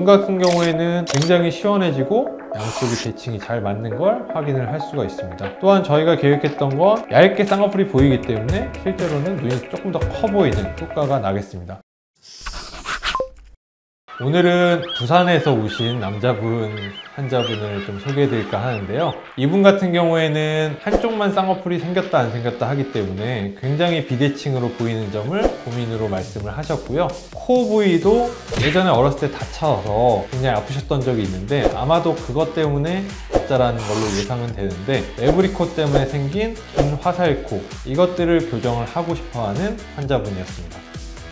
눈 같은 경우에는 굉장히 시원해지고 양쪽이 대칭이 잘 맞는 걸 확인을 할 수가 있습니다. 또한 저희가 계획했던 건 얇게 쌍꺼풀이 보이기 때문에 실제로는 눈이 조금 더 커 보이는 효과가 나겠습니다. 오늘은 부산에서 오신 환자분을 좀 소개해 드릴까 하는데요. 이분 같은 경우에는 한쪽만 쌍꺼풀이 생겼다 안 생겼다 하기 때문에 굉장히 비대칭으로 보이는 점을 고민으로 말씀을 하셨고요. 코 부위도 예전에 어렸을 때 다쳐서 굉장히 아프셨던 적이 있는데 아마도 그것 때문에 가짜라는 걸로 예상은 되는데 매부리코 때문에 생긴 긴 화살코, 이것들을 교정을 하고 싶어하는 환자분이었습니다.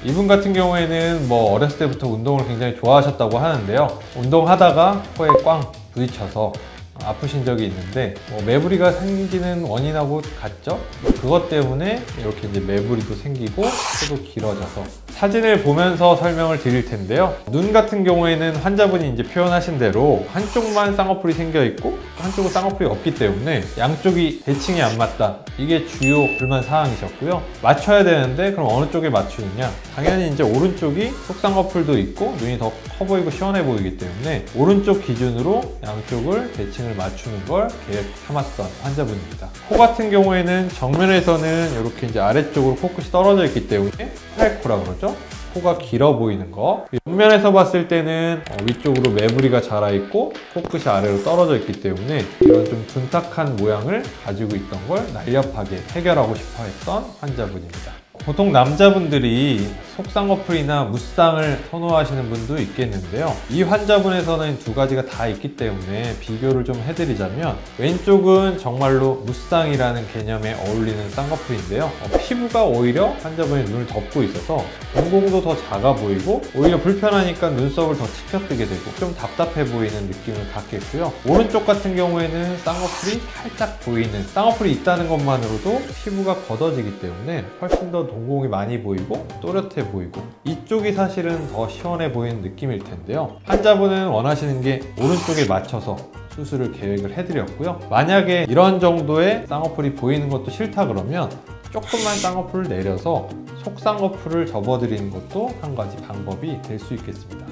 이분 같은 경우에는 어렸을 때부터 운동을 굉장히 좋아하셨다고 하는데요. 운동하다가 코에 꽝 부딪혀서 아프신 적이 있는데 매부리가 생기는 원인하고 같죠? 그것 때문에 이렇게 이제 매부리도 생기고 코도 길어져서 사진을 보면서 설명을 드릴 텐데요. 눈 같은 경우에는 환자분이 이제 표현하신 대로 한쪽만 쌍꺼풀이 생겨 있고 한쪽은 쌍꺼풀이 없기 때문에 양쪽이 대칭이 안 맞다. 이게 주요 불만 사항이셨고요. 맞춰야 되는데 그럼 어느 쪽에 맞추느냐? 당연히 이제 오른쪽이 속쌍꺼풀도 있고 눈이 더 커 보이고 시원해 보이기 때문에 오른쪽 기준으로 양쪽을 대칭을 맞추는 걸 계획 삼았던 환자분입니다. 코 같은 경우에는 정면에서는 이렇게 이제 아래쪽으로 코끝이 떨어져 있기 때문에 화살코라 그러죠. 코가 길어 보이는 거. 옆면에서 봤을 때는 위쪽으로 매부리가 자라있고 코끝이 아래로 떨어져 있기 때문에 이런 좀 둔탁한 모양을 가지고 있던 걸 날렵하게 해결하고 싶어 했던 환자분입니다. 보통 남자분들이 속쌍꺼풀이나 무쌍을 선호하시는 분도 있겠는데요. 이 환자분에서는 두 가지가 다 있기 때문에 비교를 좀 해드리자면 왼쪽은 정말로 무쌍이라는 개념에 어울리는 쌍꺼풀인데요. 피부가 오히려 환자분의 눈을 덮고 있어서 동공도 더 작아 보이고 오히려 불편하니까 눈썹을 더 치켜뜨게 되고 좀 답답해 보이는 느낌을 갖겠고요. 오른쪽 같은 경우에는 쌍꺼풀이 살짝 보이는, 쌍꺼풀이 있다는 것만으로도 피부가 걷어지기 때문에 훨씬 더 동공이 많이 보이고 또렷해 보이고 이쪽이 사실은 더 시원해 보이는 느낌일 텐데요. 환자분은 원하시는 게 오른쪽에 맞춰서 수술을 계획을 해드렸고요. 만약에 이런 정도의 쌍꺼풀이 보이는 것도 싫다 그러면 조금만 쌍꺼풀을 내려서 속쌍꺼풀을 접어드리는 것도 한 가지 방법이 될 수 있겠습니다.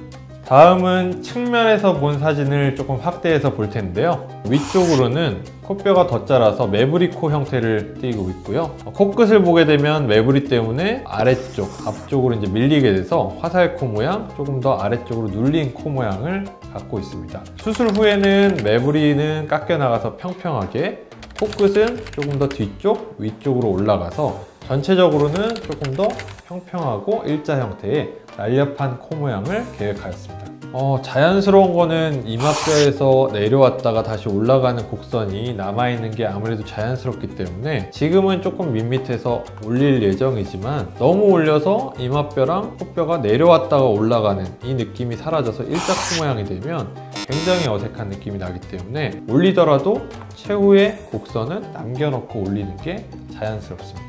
다음은 측면에서 본 사진을 조금 확대해서 볼 텐데요. 위쪽으로는 콧뼈가 더 자라서 매부리코 형태를 띠고 있고요. 코끝을 보게 되면 매부리 때문에 아래쪽, 앞쪽으로 이제 밀리게 돼서 화살코 모양, 조금 더 아래쪽으로 눌린 코 모양을 갖고 있습니다. 수술 후에는 매부리는 깎여 나가서 평평하게, 코끝은 조금 더 뒤쪽, 위쪽으로 올라가서 전체적으로는 조금 더 평평하고 일자 형태의 날렵한 코 모양을 계획하였습니다. 자연스러운 거는 이마뼈에서 내려왔다가 다시 올라가는 곡선이 남아있는 게 아무래도 자연스럽기 때문에 지금은 조금 밋밋해서 올릴 예정이지만 너무 올려서 이마뼈랑 코뼈가 내려왔다가 올라가는 이 느낌이 사라져서 일자 코 모양이 되면 굉장히 어색한 느낌이 나기 때문에 올리더라도 최후의 곡선은 남겨놓고 올리는 게 자연스럽습니다.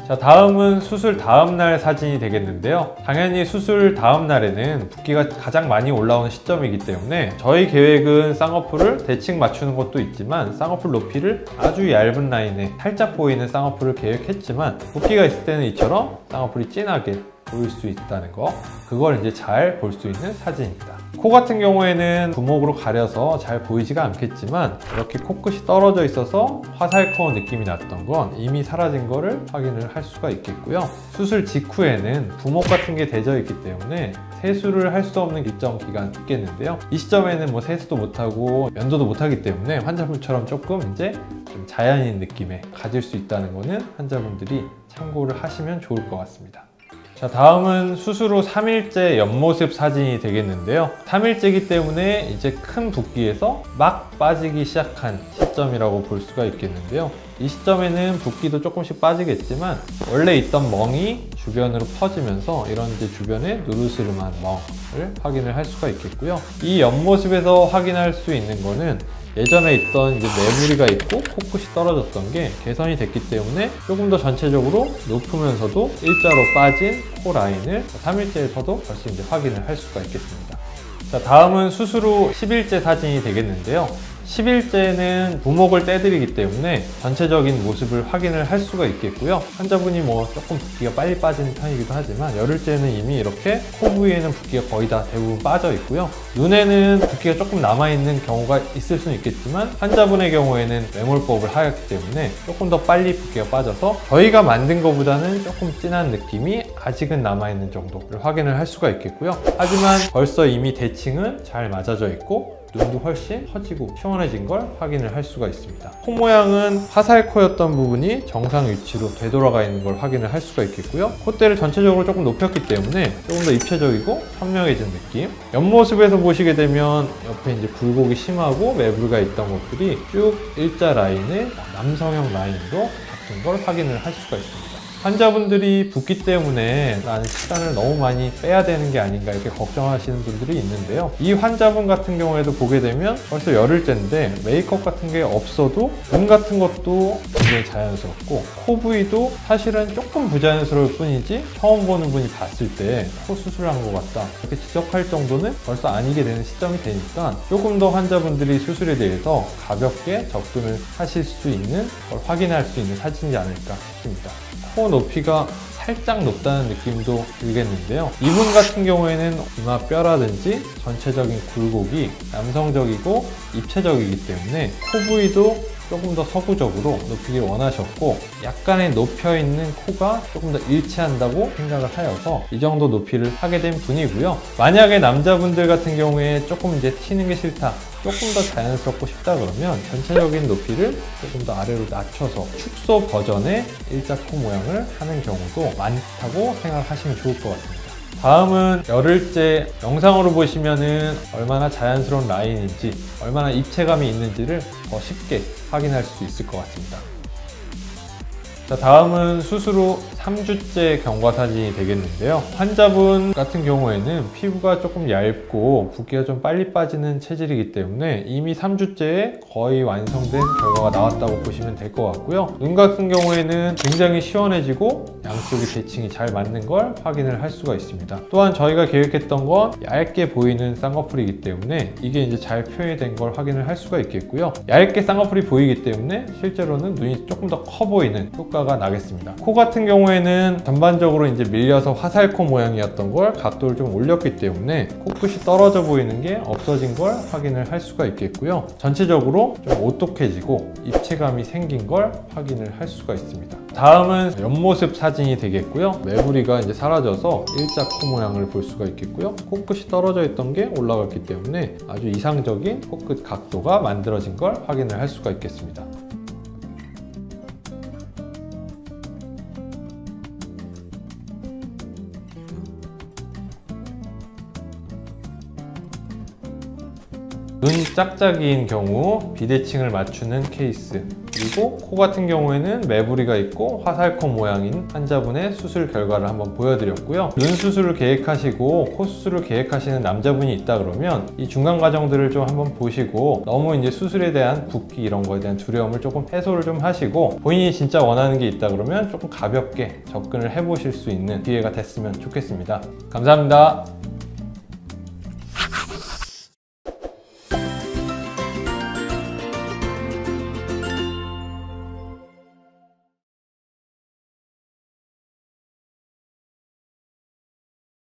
자, 다음은 수술 다음날 사진이 되겠는데요. 당연히 수술 다음날에는 붓기가 가장 많이 올라오는 시점이기 때문에 저희 계획은 쌍꺼풀을 대칭 맞추는 것도 있지만 쌍꺼풀 높이를 아주 얇은 라인에 살짝 보이는 쌍꺼풀을 계획했지만 붓기가 있을 때는 이처럼 쌍꺼풀이 진하게 보일 수 있다는 거, 그걸 이제 잘 볼 수 있는 사진입니다. 코 같은 경우에는 부목으로 가려서 잘 보이지가 않겠지만 이렇게 코끝이 떨어져 있어서 화살코 느낌이 났던 건 이미 사라진 거를 확인을 할 수가 있겠고요. 수술 직후에는 부목 같은 게 되져 있기 때문에 세수를 할 수 없는 일정 기간 있겠는데요. 이 시점에는 세수도 못하고 면도도 못하기 때문에 환자분처럼 조금 이제 좀 자연인 느낌에 가질 수 있다는 거는 환자분들이 참고를 하시면 좋을 것 같습니다. 자, 다음은 수술 후 3일째 옆모습 사진이 되겠는데요. 3일째이기 때문에 이제 큰 붓기에서 막 빠지기 시작한 시점이라고 볼 수가 있겠는데요. 이 시점에는 붓기도 조금씩 빠지겠지만 원래 있던 멍이 주변으로 퍼지면서 이런 이제 주변에 누르스름한 멍을 확인을 할 수가 있겠고요. 이 옆모습에서 확인할 수 있는 거는 예전에 있던 이제 매부리가 있고 코끝이 떨어졌던 게 개선이 됐기 때문에 조금 더 전체적으로 높으면서도 일자로 빠진 코 라인을 3일째에서도 벌써 이제 확인을 할 수가 있겠습니다. 자, 다음은 수술 후 10일째 사진이 되겠는데요. 10일째는 부목을 떼드리기 때문에 전체적인 모습을 확인을 할 수가 있겠고요. 환자분이 뭐 조금 붓기가 빨리 빠지는 편이기도 하지만 열흘째는 이미 이렇게 코 부위에는 붓기가 거의 다 대부분 빠져 있고요. 눈에는 붓기가 조금 남아있는 경우가 있을 수는 있겠지만 환자분의 경우에는 매몰법을 하였기 때문에 조금 더 빨리 붓기가 빠져서 저희가 만든 것보다는 조금 진한 느낌이 아직은 남아있는 정도를 확인을 할 수가 있겠고요. 하지만 벌써 이미 대칭은 잘 맞아져 있고 눈도 훨씬 커지고 시원해진 걸 확인을 할 수가 있습니다. 코 모양은 화살코였던 부분이 정상 위치로 되돌아가 있는 걸 확인을 할 수가 있겠고요. 콧대를 전체적으로 조금 높였기 때문에 조금 더 입체적이고 선명해진 느낌. 옆모습에서 보시게 되면 옆에 이제 굴곡이 심하고 매부리가 있던 것들이 쭉 일자 라인의 남성형 라인으로 바뀐 걸 확인을 할 수가 있습니다. 환자분들이 붓기 때문에 나는 시간을 너무 많이 빼야 되는 게 아닌가 이렇게 걱정하시는 분들이 있는데요. 이 환자분 같은 경우에도 보게 되면 벌써 열흘째인데 메이크업 같은 게 없어도 눈 같은 것도 굉장히 자연스럽고 코 부위도 사실은 조금 부자연스러울 뿐이지 처음 보는 분이 봤을 때 코 수술한 것 같다 이렇게 지적할 정도는 벌써 아니게 되는 시점이 되니까 조금 더 환자분들이 수술에 대해서 가볍게 접근을 하실 수 있는 걸 확인할 수 있는 사진이지 않을까 싶습니다. 코 높이가 살짝 높다는 느낌도 들겠는데요. 이분 같은 경우에는 이마뼈라든지 전체적인 굴곡이 남성적이고 입체적이기 때문에 코 부위도 조금 더 서구적으로 높이길 원하셨고 약간의 높여있는 코가 조금 더 일치한다고 생각을 하여서 이 정도 높이를 하게 된 분이고요. 만약에 남자분들 같은 경우에 조금 이제 튀는 게 싫다 조금 더 자연스럽고 싶다 그러면 전체적인 높이를 조금 더 아래로 낮춰서 축소 버전의 일자 코 모양을 하는 경우도 많다고 생각하시면 좋을 것 같습니다. 다음은 열흘째 영상으로 보시면은 얼마나 자연스러운 라인인지 얼마나 입체감이 있는지를 더 쉽게 확인할 수 있을 것 같습니다. 자, 다음은 수술 후 3주째 경과 사진이 되겠는데요. 환자분 같은 경우에는 피부가 조금 얇고 붓기가 좀 빨리 빠지는 체질이기 때문에 이미 3주째에 거의 완성된 결과가 나왔다고 보시면 될 것 같고요. 눈 같은 경우에는 굉장히 시원해지고 양쪽이 대칭이 잘 맞는 걸 확인을 할 수가 있습니다. 또한 저희가 계획했던 건 얇게 보이는 쌍꺼풀이기 때문에 이게 이제 잘 표현이 된 걸 확인을 할 수가 있겠고요. 얇게 쌍꺼풀이 보이기 때문에 실제로는 눈이 조금 더 커 보이는 효과가 나겠습니다. 코 같은 경우에는 전반적으로 이제 밀려서 화살코 모양이었던 걸 각도를 좀 올렸기 때문에 코끝이 떨어져 보이는 게 없어진 걸 확인을 할 수가 있겠고요. 전체적으로 좀 오똑해지고 입체감이 생긴 걸 확인을 할 수가 있습니다. 다음은 옆모습 사진이 되겠고요. 매부리가 이제 사라져서 일자 코 모양을 볼 수가 있겠고요. 코끝이 떨어져 있던 게 올라갔기 때문에 아주 이상적인 코끝 각도가 만들어진 걸 확인을 할 수가 있겠습니다. 눈이 짝짝이인 경우 비대칭을 맞추는 케이스, 그리고 코 같은 경우에는 매부리가 있고 화살코 모양인 환자분의 수술 결과를 한번 보여드렸고요. 눈 수술을 계획하시고 코 수술을 계획하시는 남자분이 있다 그러면 이 중간 과정들을 좀 한번 보시고 너무 이제 수술에 대한 붓기 이런 거에 대한 두려움을 조금 해소를 좀 하시고 본인이 진짜 원하는 게 있다 그러면 조금 가볍게 접근을 해보실 수 있는 기회가 됐으면 좋겠습니다. 감사합니다.